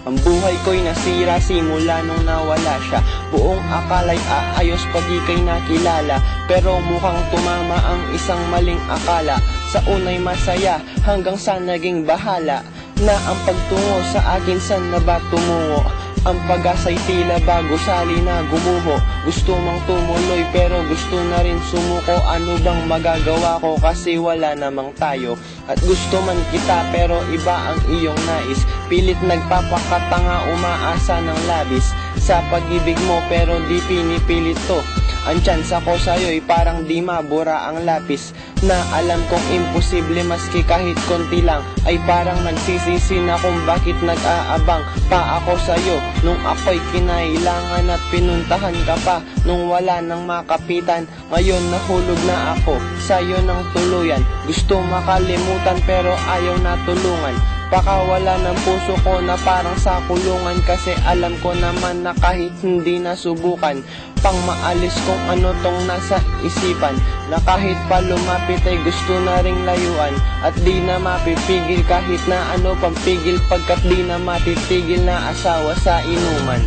Ang buhay ko'y nasira simula nung nawala siya. Buong akala'y aayos pag ika'y nakilala, pero mukhang tumama ang isang maling akala. Sa unay masaya hanggang sa naging bahala, na ang pagtungo sa akin saan na ba tumungo? Ang pag-asa'y tila bago sali na gumuho. Gusto mang tumuloy pero gusto na rin sumuko. Ano bang magagawa ko kasi wala namang tayo? At gusto man kita pero iba ang iyong nais. Pilit nagpapakatanga, umaasa ng labis sa pag-ibig mo pero di pinipilit to. Ang tsansa ko sa'yo'y parang di mabura ang lapis, na alam kong imposible maski kahit konti lang. Ay parang nagsisisi na kung bakit nag-aabang pa ako sa'yo nung ako'y kinailangan at pinuntahan ka pa nung wala nang makapitan. Ngayon nahulog na ako sa'yo ng tuluyan. Gusto makalimutan pero ayaw na tulungan. Pakawala ng puso ko na parang sa kulungan, kasi alam ko naman na kahit hindi nasubukan pang maalis kung ano tong nasa isipan, na kahit pa lumapit ay gusto na ring layuan. At di na mapipigil kahit na ano pang pigil, pagkat di na matitigil na asawa sa inuman.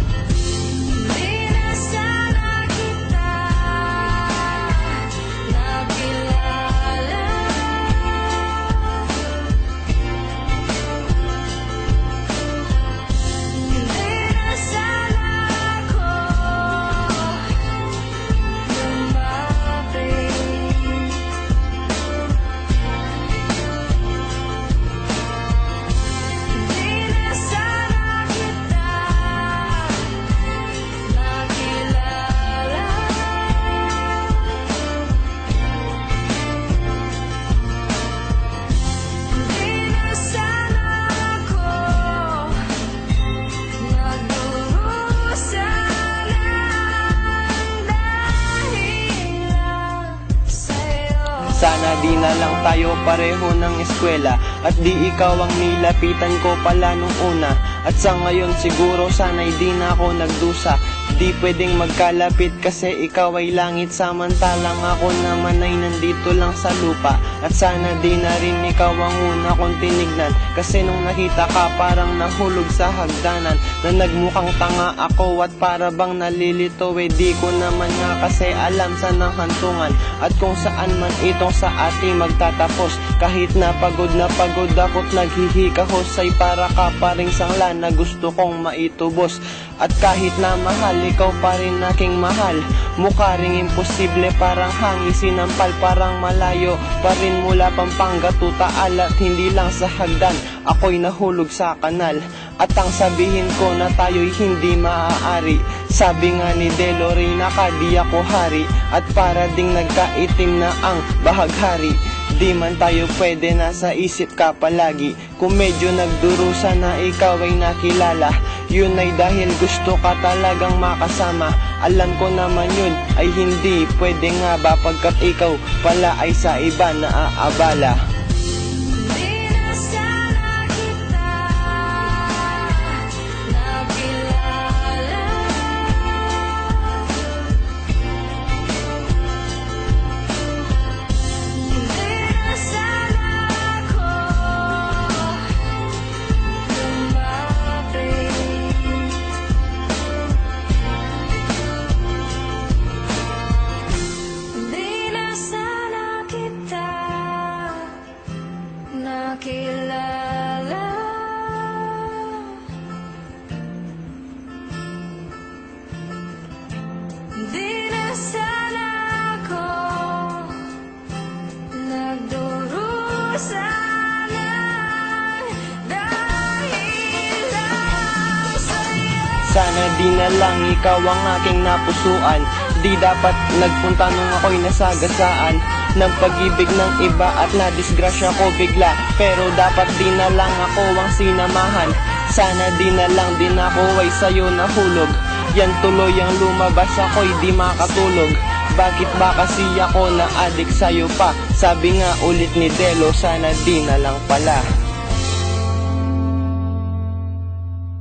Sana di na lang tayo pareho ng eskwela, at di ikaw ang nilapitan ko pala nung una. At sa ngayon siguro sana'y di na ako nagdusa. Di pwedeng magkalapit kasi ikaw ay langit, samantalang ako naman ay nandito lang sa lupa. At sana di na rin ikaw ang una kong tinignan, kasi nung nakita ka parang nahulog sa hagdanan, na nagmukhang tanga ako at para bang nalilito. Di ko naman nga kasi alam saan ang hantungan at kung saan man itong sa ating magtatapos. Kahit na pagod ako't naghihikahos, ay para ka pa ring sangla na gusto kong maitubos. At kahit na mahal, ikaw pa rin aking mahal. Mukha ring imposible, parang hangin sinampal, parang malayo pa rin mula Pampanga to Taal. At hindi lang sa hagdan, ako'y nahulog sa kanal. At ang sabihin ko na tayo'y hindi maaari, sabi nga ni Delo Reyna, di ako hari. At para ding nagkaitim na ang bahaghari, di man tayo pwede, nasa isip ka palagi. Kung medyo nagdurusa na ikaw ay nakilala, yun ay dahil gusto ka talagang makasama. Alam ko naman yun ay hindi pwede nga ba, pagkat ikaw pala ay sa iba naaabala. Kilala, di na sana ako nagdurusa lang dahil lang sa'yo. Sana di na lang ikaw ang aking napusuan. Di dapat nagpunta nung ako'y nasagasaan ng pag-ibig ng iba at nadisgrasya ko bigla. Pero dapat di na lang ako ang sinamahan. Sana di na lang din ako ay sa'yo nahulog. Yan tuloy ang lumabas, ako'y di makatulog. Bakit ba kasi ako na-addict sa'yo pa? Sabi nga ulit ni Delo, sana di na lang pala.